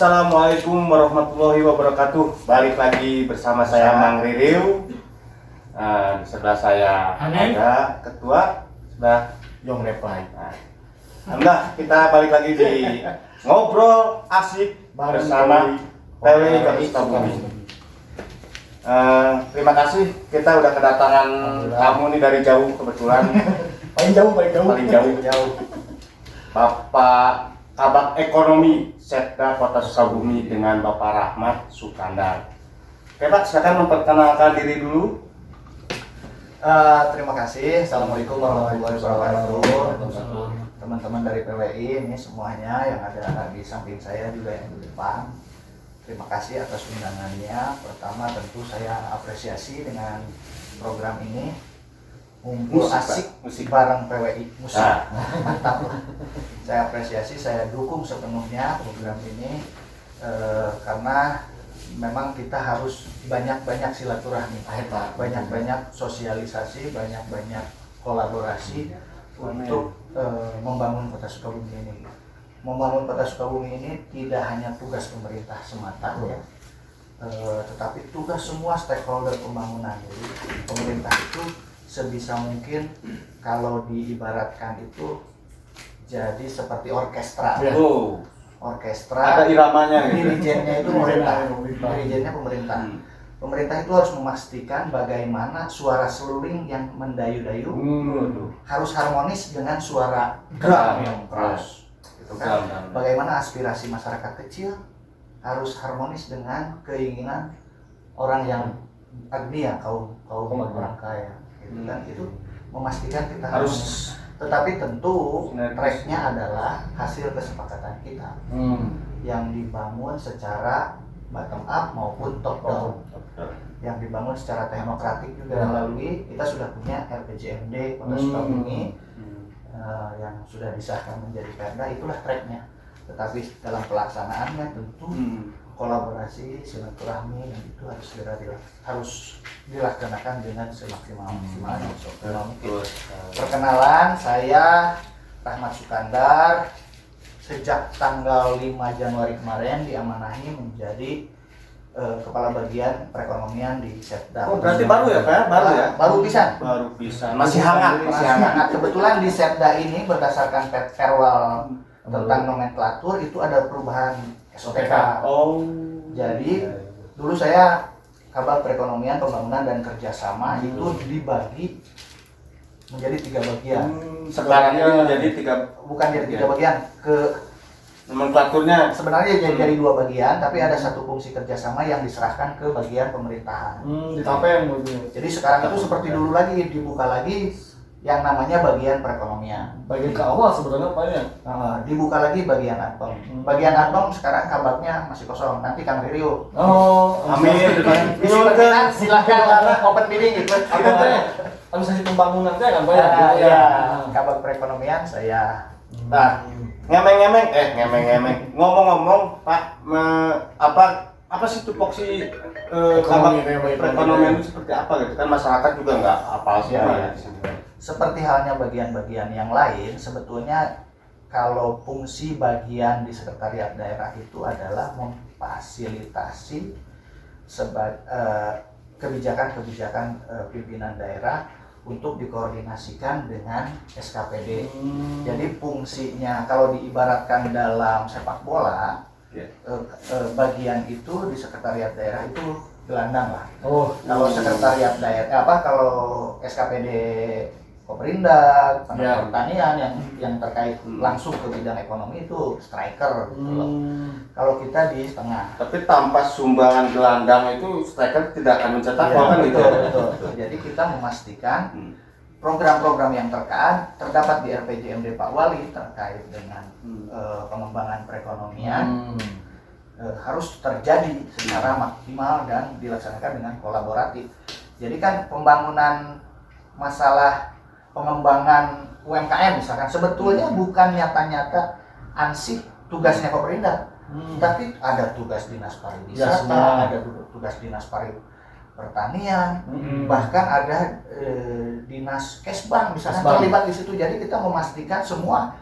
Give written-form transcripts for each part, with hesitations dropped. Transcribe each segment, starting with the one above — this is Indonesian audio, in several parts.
Assalamualaikum warahmatullahi wabarakatuh. Balik lagi bersama saya Mang Ririu. Di sebelah saya ada ketua, sebelah Yong Repai. Alhamdulillah kita balik lagi di ngobrol asik bersama PWI Kabupaten Sukabumi. Terima kasih, kita udah kedatangan tamu nih dari jauh kebetulan. paling jauh. Bapak Kabak Ekonomi Setda Kota Sukabumi dengan Bapak Rahmat Sukandar. Oke Pak, silakan memperkenalkan diri dulu. Terima kasih. Assalamualaikum warahmatullahi wabarakatuh. Teman-teman dari PWI ini semuanya yang ada di samping saya juga yang di depan. Terima kasih atas undangannya. Pertama tentu saya apresiasi dengan program ini. Ngumpul asik musik bareng PWI musik. Mantap lah. Saya apresiasi, saya dukung sepenuhnya program ini karena memang kita harus banyak-banyak silaturahmi, banyak-banyak sosialisasi, banyak-banyak kolaborasi untuk membangun Kota Sukabumi ini. Membangun Kota Sukabumi ini tidak hanya tugas pemerintah semata ya, tetapi tugas semua stakeholder pembangunan. Jadi pemerintah itu sebisa mungkin kalau diibaratkan itu jadi seperti orkestra. Orkestra. Ada iramanya. Dirijennya itu pemerintah. Dirijennya pemerintah. Pemerintah itu harus memastikan bagaimana suara seluring yang mendayu-dayu harus harmonis dengan suara drum yang keras. Gitu kan? Bagaimana aspirasi masyarakat kecil harus harmonis dengan keinginan orang yang agnia, kaum orang kaya. Gitu kan? Itu memastikan kita harus, tetapi tentu tracknya adalah hasil kesepakatan kita yang dibangun secara bottom up maupun top down, yang dibangun secara teknokratik juga melalui kita sudah punya RPJMD Kota Sukabumi yang sudah disahkan menjadi perda. Itulah tracknya, tetapi dalam pelaksanaannya tentu kolaborasi, silaturahmi, dan itu harus dilaksanakan dengan semaksimal mungkin. Perkenalan, saya Rahmat Sukandar. Sejak tanggal 5 Januari kemarin diamanahi menjadi Kepala Bagian Perekonomian di Setda. Oh, berarti baru ya Pak? Baru bisa. Masih hangat. Kebetulan di Setda ini berdasarkan Perwal tentang nomenklatur itu ada perubahan SOTK. Jadi dulu saya Kabak Perekonomian, Pembangunan dan Kerjasama itu dibagi menjadi 3 bagian. Sekarang ini menjadi bukan jadi 3 bagian, ke nomenklaturnya sebenarnya jadi 2 bagian, tapi ada satu fungsi kerjasama yang diserahkan ke bagian pemerintahan. Jadi sekarang itu seperti dulu lagi, dibuka lagi yang namanya bagian perekonomian. Bagian ke awal sebenarnya Pak ya? Dibuka lagi bagian Adpeng. Bagian Adpeng sekarang kabaknya masih kosong. Nanti Kang Ririu. Amin. Silahkan open meeting gitu. Administrasi pembangunan kan Pak ya? Iya. Kabak perekonomian saya. Nah, ngemeng-ngemeng. Ngomong-ngomong Pak, apa sih tupoksi kabak perekonomian itu seperti apa gitu kan, masyarakat juga nggak apa sih ya di sini. Seperti halnya bagian-bagian yang lain, sebetulnya kalau fungsi bagian di sekretariat daerah itu adalah memfasilitasi kebijakan-kebijakan pimpinan daerah untuk dikoordinasikan dengan SKPD. Jadi fungsinya kalau diibaratkan dalam sepak bola, bagian itu di sekretariat daerah itu gelandang lah. Kalau sekretariat daerah kalau SKPD Koperindak, pertanian yang terkait langsung ke bidang ekonomi itu striker gitu loh. Kalau kita di tengah. Tapi tanpa sumbangan gelandang itu striker tidak akan mencetak gol kan gitu. Betul. Jadi kita memastikan program-program yang terdapat di RPJMD Pak Wali terkait dengan pengembangan perekonomian harus terjadi secara maksimal dan dilaksanakan dengan kolaboratif. Jadi kan pembangunan masalah pengembangan UMKM misalkan sebetulnya bukan nyata-nyata ansih tugasnya pemerintah, tapi ada tugas dinas pariwisata, ada tugas dinas pertanian, bahkan ada dinas kesbang misalkan terlibat di situ. Jadi kita memastikan semua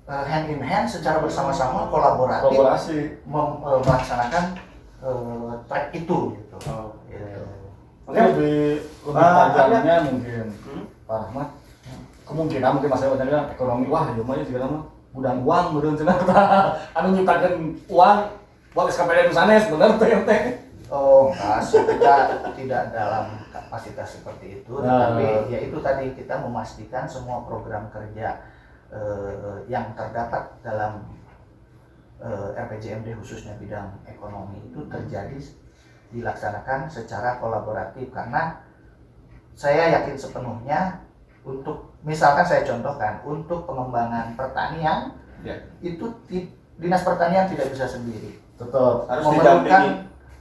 hand in hand secara bersama-sama kolaboratif Kolaborasi. melaksanakan track itu gitu. Gitu. Mungkin lebih tajamnya mungkin Pak Rahmat. Kemungkinan mungkin masalah banyaknya ekonomi, wah ya mah segala mah gudang uang meureun cenah anu nyiptakeun uang buat SKPD sanes bener teh. Oh enggak sih, kita tidak dalam kapasitas seperti itu, tetapi ya itu tadi kita memastikan semua program kerja yang terdapat dalam RPJMD khususnya bidang ekonomi itu terjadi dilaksanakan secara kolaboratif, karena saya yakin sepenuhnya untuk misalkan saya contohkan untuk pengembangan pertanian itu Dinas Pertanian tidak bisa sendiri, Tetap harus memerlukan didampingi.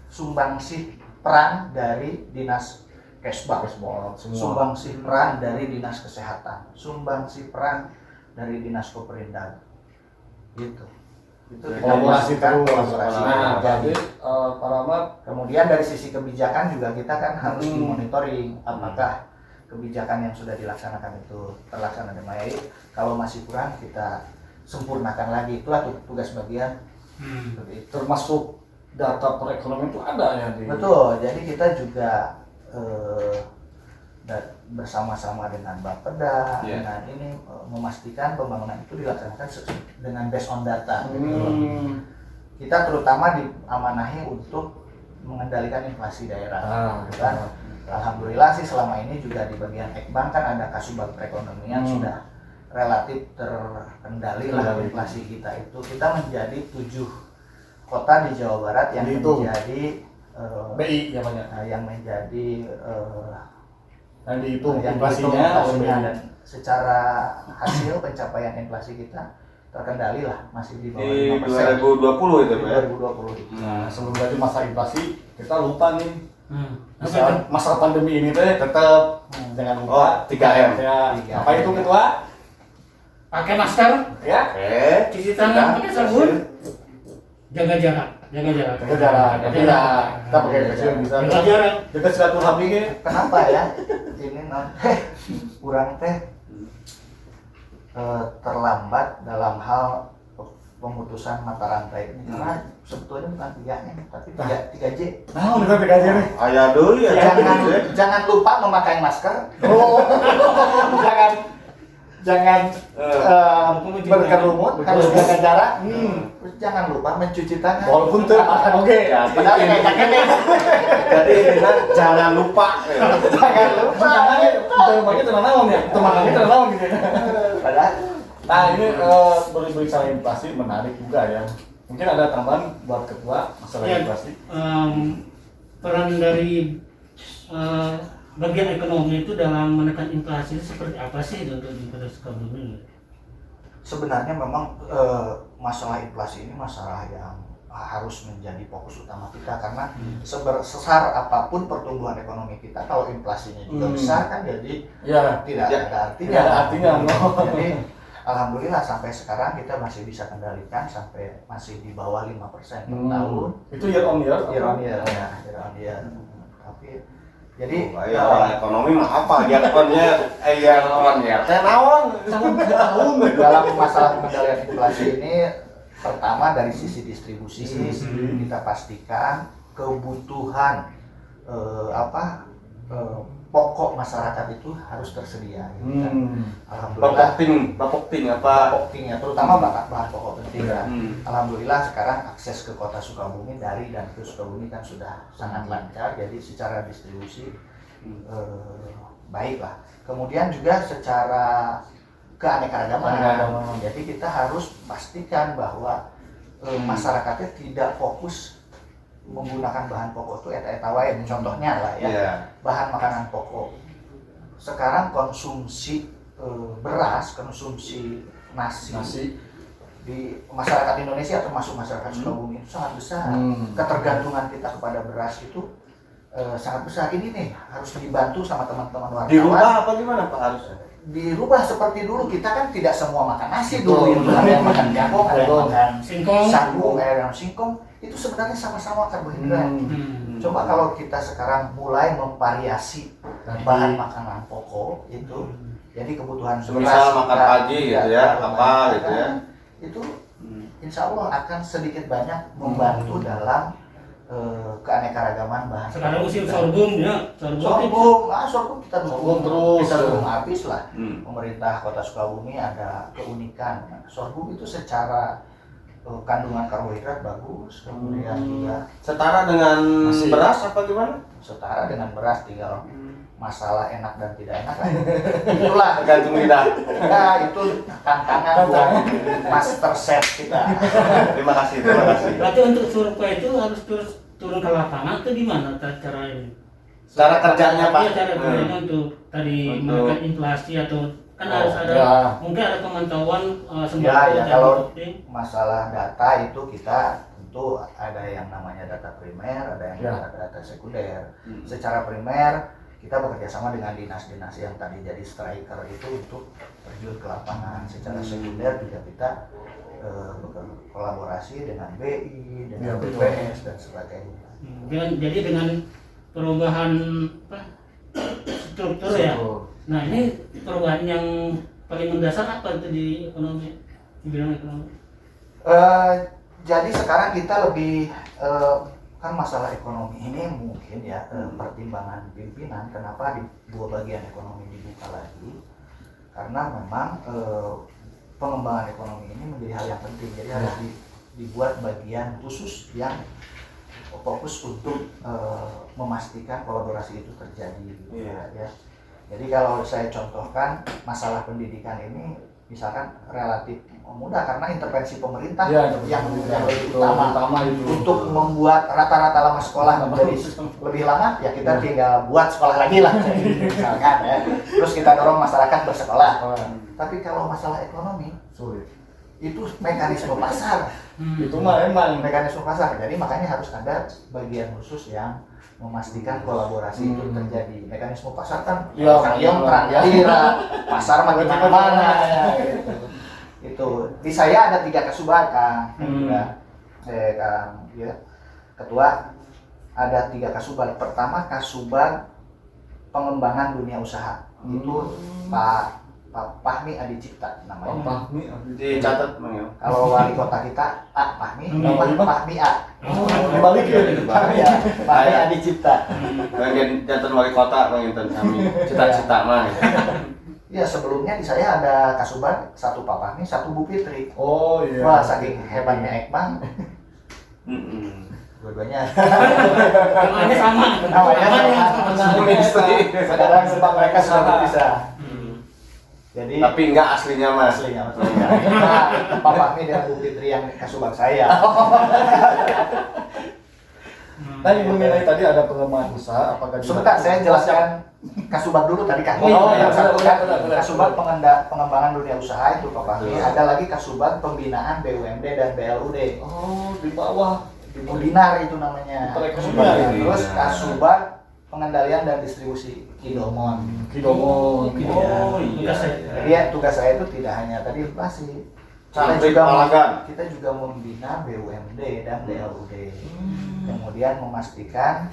sumbangsih peran dari Dinas Kesbag, sumbangsih peran dari Dinas Kesehatan, sumbangsih peran dari Dinas Koperindag, gitu. Itu Kolaborasi terus. kolaborasi. Nah, jadi Pak Rahmat, Kemudian dari sisi kebijakan juga kita kan harus dimonitoring apakah kebijakan yang sudah dilaksanakan itu terlaksana dengan baik. Kalau masih kurang kita sempurnakan lagi. Itulah tugas bagian. Seperti itu. termasuk data perekonomian itu ada ya di. Betul. Jadi kita juga bersama-sama dengan Bapeda dengan ini memastikan pembangunan itu dilaksanakan dengan based on data. Kita terutama diamanahi untuk mengendalikan inflasi daerah, kan? Alhamdulillah sih selama ini juga di bagian Ekbank kan ada Kasubag perekonomian sudah relatif terkendali lah inflasi kita itu. Kita menjadi 7 kota di Jawa Barat yang menjadi BI namanya. yang menjadi Yang dihitung yang inflasinya dan secara hasil pencapaian inflasi kita terkendali lah, masih di bawah Di 5%. 2020 itu, Pak. 2020 itu. Nah, sebelum tadi masa inflasi kita lupa nih. Masa pandemi ini teh tetap jangan lupa 3M. Ya, 3M. apa itu ketua? Pakai masker, Ya, cuci tangan pakai sabun, jaga jarak. jaga jarak. Tapi ya kita pakai kecil bisa. Jaga jarak. Kita silaturahmi ke. Kenapa ya? Ini non kurang teh terlambat dalam hal pemutusan mata rantai ini, karena sebetulnya bukan 3M tapi 3J. Nah, udah tiga aja nih. Aya deui ya. Jangan lupa memakai masker. Jangan berkerumun, harus jaga jarak. Terus jangan lupa mencuci tangan. Walaupun tuh makan oke. Padahal kayak jaket. Jadi intinya jangan lupa. Jangan lupa. Temannya tenang ya. Temannya tenang gitu. Padahal Nah, ini berbicara inflasi menarik juga ya. Mungkin ada tambahan buat ketua masalah Ya, inflasi. peran dari bagian ekonomi itu dalam menekan inflasi itu seperti apa sih untuk di Kota Sukabumi? sebenarnya memang masalah inflasi ini masalah yang harus menjadi fokus utama kita, karena sebesar apapun pertumbuhan ekonomi kita kalau inflasinya juga besar kan jadi tidak ada artinya. Tidak ada artinya. Jadi alhamdulillah sampai sekarang kita masih bisa kendalikan sampai masih di bawah 5% per tahun. Itu year on year. Year on year ya, year on year. Tapi jadi Ya orang ekonomi mah apa ya teh naon dalam masalah pengendalian inflasi ini, pertama dari sisi distribusi kita pastikan kebutuhan pokok masyarakat itu harus tersedia. Alhamdulillah. Bapokting apa? Bapokting ya, terutama bahan pokok penting ya. Alhamdulillah sekarang akses ke Kota Sukabumi dari dan ke Sukabumi kan sudah sangat lancar, jadi secara distribusi baik lah. Kemudian juga secara keanekaragaman. Jadi kita harus pastikan bahwa masyarakatnya tidak fokus menggunakan bahan pokok itu eta wae, contohnya lah ya, bahan makanan pokok. Sekarang konsumsi beras, konsumsi nasi di masyarakat Indonesia termasuk masyarakat Sukabumi itu sangat besar. Ketergantungan kita kepada beras itu sangat besar. Ini nih harus dibantu sama teman-teman wartawan. Dirubah apa gimana Pak harusnya? Dirubah seperti dulu. Kita kan tidak semua makan nasi dulu. Ada yang makan jagung, ada yang makan singkong, ada yang singkong. Itu sebenarnya sama-sama karbohidrat. Coba kalau kita sekarang mulai memvariasi bahan makanan pokok itu, jadi kebutuhan semisal makan pagi gitu ya, apa gitu ya. itu insya Allah akan sedikit banyak membantu dalam keanekaragaman bahan. Sekarang musim sorghum ya, sorghum kita Sorghum dukung, terus. kita dukung habis lah. Pemerintah Kota Sukabumi ada keunikan. Sorghum itu secara kandungan karbohidrat bagus, kemudian juga Setara dengan Masih. beras apa gimana? setara dengan beras, tinggal masalah enak dan tidak enak kan. Itulah Tergantung lidah. nah, itu tantangan buat master chef kita. Terima kasih, terima kasih. Berarti untuk survei itu harus terus turun ke lapangan atau gimana cara ini? Cara kerjanya, Pak. Iya, cara kerjanya untuk tadi Untuk- menekan inflasi atau kan Oh, harus ada ya. mungkin ada pemantauan Ya, sembako ya dan kalau penting. masalah data itu kita tentu ada yang namanya data primer, ada yang Ya. data sekunder. Secara primer kita bekerja sama dengan dinas-dinas yang tadi jadi striker itu untuk terjun ke lapangan. Secara sekunder juga kita berkolaborasi dengan BI, dengan Ya, betul. BPS dan sebagainya. Jadi dengan perubahan apa, struktur ya. Nah ini perubahan yang paling mendasar apa itu di ekonomi, di bidang ekonomi? Jadi sekarang kita lebih kan masalah ekonomi ini mungkin ya pertimbangan pimpinan kenapa di dua bagian ekonomi dibuka lagi, karena memang pengembangan ekonomi ini menjadi hal yang penting, jadi harus dibuat bagian khusus yang fokus untuk memastikan kolaborasi itu terjadi gitu ya. Jadi kalau saya contohkan masalah pendidikan ini misalkan relatif mudah karena intervensi pemerintah yang lebih utama itu untuk membuat rata-rata lama sekolah menjadi lebih lama, ya kita tinggal buat sekolah lagi lah misalkan ya. Terus kita dorong masyarakat bersekolah. Tapi kalau masalah ekonomi sulit. itu mekanisme pasar. Itu mah emang Mekanisme pasar. Jadi makanya harus ada bagian khusus yang memastikan kolaborasi itu terjadi. Mekanisme pasar kan Ya, yang traktir, pasar makin mana ya gitu. Itu di saya ada 3 kasubag Kang. Kang ya. Ketua ada 3 kasubag. Pertama kasubag pengembangan dunia usaha. Itu Pak Fahmi Adi Cipta namanya. Fahmi Dicatat, Bang ya. Kalau wali kota kita Fahmi, Fahmi A. dibalikin. Fahmi Adi Cipta. Bagian jantan wali kota, Bang Intan kami. Cita-cita mah. Ya sebelumnya di saya ada kasubag, 1 Pak Fahmi, 1 Bu Fitri. Oh iya. Wah saking hebatnya Ekbang, dua-duanya Namanya sama. namanya Sama istri. sekarang sebab mereka sudah berpisah. Jadi Tapi enggak aslinya, Mas. aslinya maksudnya. Nah, Pak Fahmi dengan Bu Fitri yang kasubag saya. Tadi mengenai tadi ada pengembangan usaha, apakah Sebentar saya jelaskan kasubag dulu tadi Kang. Yang satu kan kasubag pengembangan dunia usaha itu Pak Fahmi. Ada lagi kasubag pembinaan BUMD dan BLUD. Oh, di bawah Binar itu namanya. Perekonomian. Terus kasubag pengendalian dan distribusi Kidomon. Kidomon. Oh iya. Jadi ya, tugas saya itu tidak hanya tadi inflasi. Sampai palagan. Kita juga membina BUMD dan BLUD. Kemudian memastikan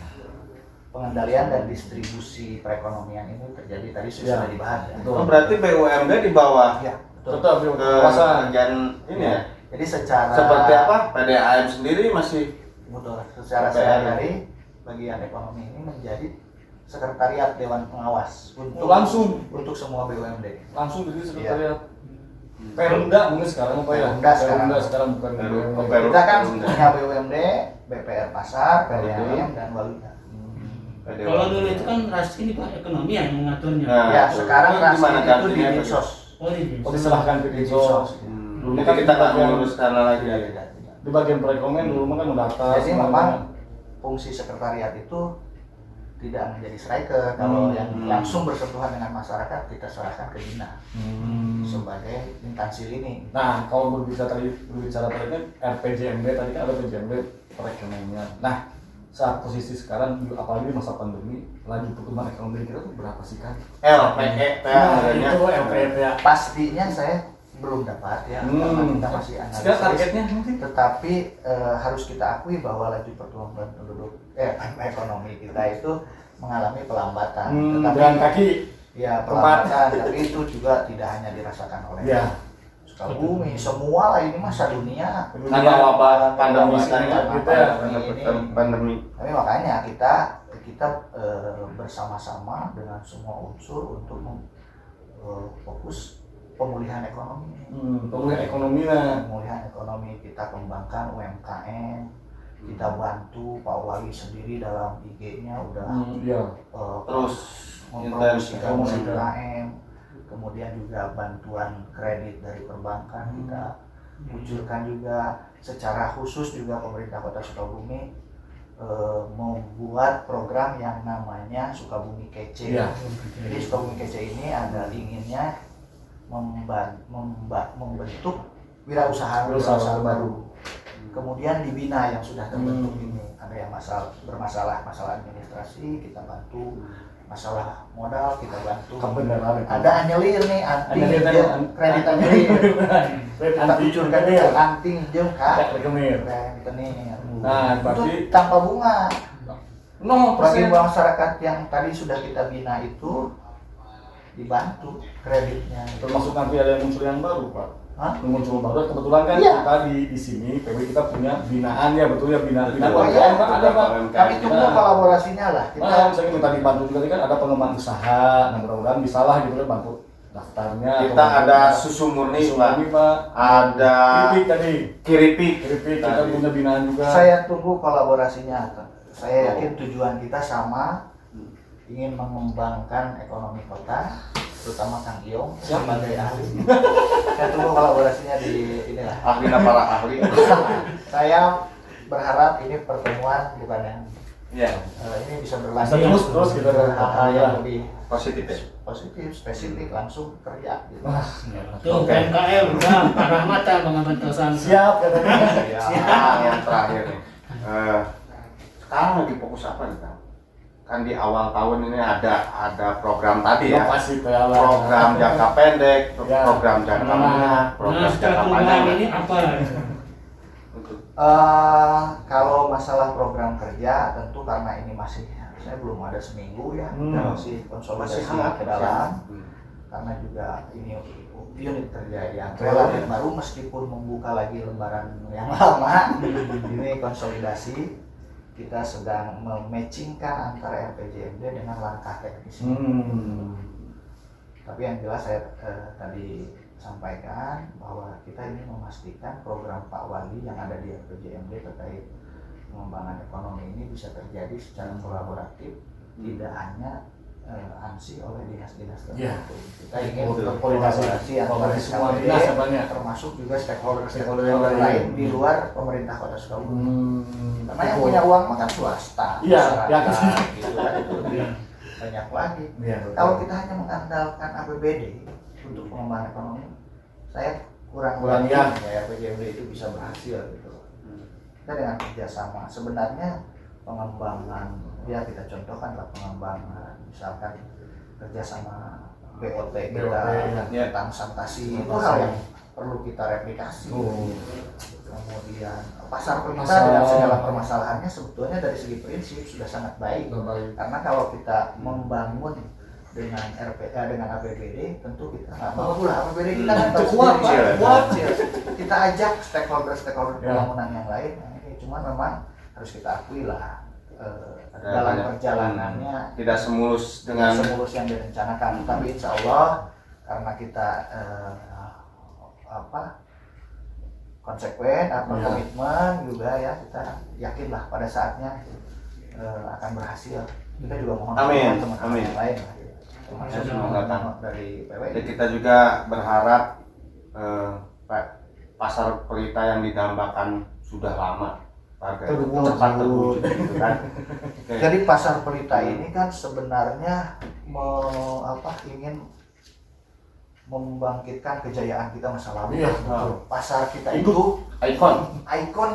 pengendalian dan distribusi perekonomian ini terjadi tadi sudah dibahas ya. Betul. Oh, berarti BUMD di bawah Ya, betul. Tetap di kawasan. bagian ini ya. Jadi secara Seperti apa? PDAM sendiri masih Betul. Secara sehari-hari bagian ekonomi ini menjadi sekretariat Dewan Pengawas untuk semua BUMD. Langsung jadi sekretariat. Perumda mungkin sekarang apa ya? Perumda sekarang. Bukan Perumda. BUMD. Kita kan punya BUMD, BPR Pasar, PDAM dan Waluya. Kalau dulu itu kan Raskin di Pak Ekonomi yang mengaturnya. Nah, Ya, betul. sekarang Itu gimana Raskin itu di gantinya, Pak? Dinsos. Oh di Oh, diserahkan ke Dinsos. Dulu Jadi kan kita nggak bagian- mengurus sana lagi. Tidak. Di bagian perekonomian dulu mah kan udah atas. Jadi memang fungsi sekretariat itu tidak menjadi striker. Kalau yang langsung bersentuhan dengan masyarakat kita serahkan ke Dina sebagai instansi ini. Nah, kalau berbicara tadi kan RPJMD tadi kan ada PJMD perekonomian. Nah, saat posisi sekarang apalagi di masa pandemi lagi pertumbuhan ekonomi kita tuh berapa sih kan? LPE, adanya. Itu LPE ya. Pastinya saya belum dapat ya, karena kita masih Sekarang analisis. targetnya mungkin Tetapi harus kita akui bahwa laju pertumbuhan penduduk ekonomi kita itu mengalami pelambatan. Tetapi jalan kaki ya pelambatan, tapi itu juga tidak hanya dirasakan oleh ya Sukabumi, semua lah ini masa dunia. Karena wabah pandemi Wabah ini, gitu ya, ini. pandemi. Tapi makanya kita bersama-sama dengan semua unsur untuk fokus pemulihan ekonomi. Pemulihan ekonomi lah. Pemulihan ekonomi, kita kembangkan UMKM, kita bantu Pak Wali sendiri dalam IG-nya udah Terus mempromosikan intens UMKM, kemudian juga bantuan kredit dari perbankan kita luncurkan juga. Secara khusus juga pemerintah Kota Sukabumi membuat program yang namanya Sukabumi Kece. Jadi Sukabumi Kece ini ada inginnya membentuk wirausaha baru. Kemudian dibina yang sudah terbentuk ini. Ada yang bermasalah administrasi, kita bantu. Masalah modal kita bantu. Ada anyelir nih, kredit anyelir. Kita luncurkan dia anting jeung Kak rekening. Nah, itu tanpa bunga. Bagi masyarakat yang tadi sudah kita bina itu dibantu kreditnya. Termasuk nanti ada yang muncul yang baru, Pak. Muncul baru kebetulan kan Iya. kita di sini PW kita punya binaan ya, betul ya, binaan Oh iya, ada Pak. kami tunggu kolaborasinya lah. Kita Saya minta dibantu juga kan ada pengembangan usaha, nah mudah-mudahan bisa lah gitu kan bantu daftarnya. Kita ada susu murni, Pak. Ada Kiripik tadi. kita punya binaan juga. saya tunggu kolaborasinya. Saya yakin tujuan kita sama, ingin mengembangkan ekonomi kota, terutama Kang Iong sebagai ahli. Saya tunggu kolaborasinya di inilah. Ahli para ahli. Saya berharap ini pertemuan bukan yang ini bisa berlanjut terus kita hal-hal yang lebih Positif ya. spesifik langsung kerja gitu. Tuh PMKM udah Pak Rahmat ya pengabentosan. Siap katanya. Yang terakhir nih. Sekarang lagi fokus apa nih Kang? Kan di awal tahun ini ada program tadi ya. Program jangka pendek, program jangka menengah, program jangka panjang. Ini apa? Kalau masalah program kerja tentu karena ini saya belum ada seminggu ya, masih konsolidasi ke dalam. Karena juga ini unit kerja yang relatif baru meskipun membuka lagi lembaran yang lama. Ini konsolidasi, kita sedang mematchingkan antara RPJMD dengan langkah teknis. Tapi yang jelas saya tadi sampaikan bahwa kita ini memastikan program Pak Wali yang ada di RPJMD terkait pengembangan ekonomi ini bisa terjadi secara kolaboratif, tidak hanya ANSI oleh dinas-dinas tertentu. Kita ingin berkolaborasi antara semua dinas, termasuk juga stakeholder yang lain di luar pemerintah Kota Sukabumi. Karena yang punya uang mah kan swasta, masyarakat, gitu kan, itu lebih banyak lagi. Kalau kita hanya mengandalkan APBD untuk pengembangan ekonomi, saya kurang yakin ya RPJMD itu bisa berhasil gitu. Kita dengan kerjasama sebenarnya pengembangan, ya kita contohkan lah pengembangan misalkan kerjasama BOT kita tentang sanitasi itu hal yang perlu kita replikasi. Kemudian pasar kita dengan segala permasalahannya sebetulnya dari segi prinsip sudah sangat baik. Karena kalau kita membangun dengan dengan APBD tentu kita nggak mampu lah, APBD kita kan kuat. Kita ajak stakeholder pembangunan yang lain. Nah, ini cuma memang harus kita akui lah dalam perjalanannya tidak semulus yang direncanakan. Tapi insya Allah karena kita konsekuen komitmen juga ya, kita yakinlah pada saatnya akan berhasil. Kita juga mohon teman-teman yang lain lah. Dari PW. Jadi kita juga berharap pasar pelita yang didambakan sudah lama cepat terwujud gitu kan. Jadi pasar pelita ini kan sebenarnya ingin membangkitkan kejayaan kita masa lalu. Pasar kita itu ikon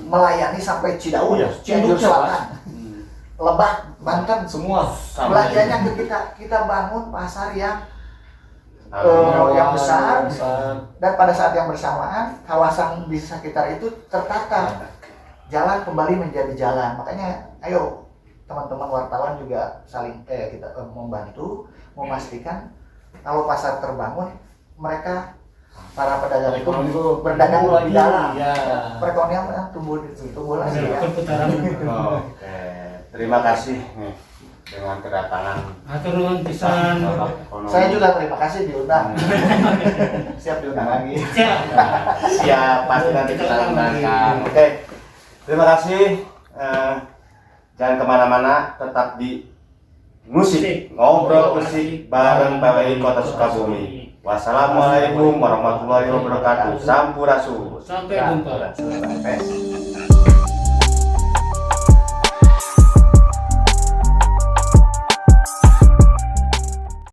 melayani sampai Cidaun, Cianjur Selatan, Lebak, Banten, semua. Belanjanya ke kita bangun pasar yang besar, dan pada saat yang bersamaan kawasan di sekitar itu tertata. Jalan kembali menjadi jalan. Makanya ayo teman-teman wartawan juga saling kita membantu memastikan kalau pasar terbangun, mereka para pedagang itu Ekonomi itu berdagang tumbuh di lagi. dalam. Iya. Perekonomian tumbuh lagi ya. Perputaran. Oke, terima kasih nih dengan kedatangan Atur nuhun pisan. Bapak Ekonomi. Saya juga terima kasih diundang. Siap diundang lagi. Siap. Siap, pasti nanti kita undangkan. Oke, terima kasih. Jangan kemana-mana, tetap di musik, ngobrol musik bareng PWI Kota Sukabumi. Wassalamualaikum warahmatullahi wabarakatuh. Sampurasun. Sampai jumpa. Sampai.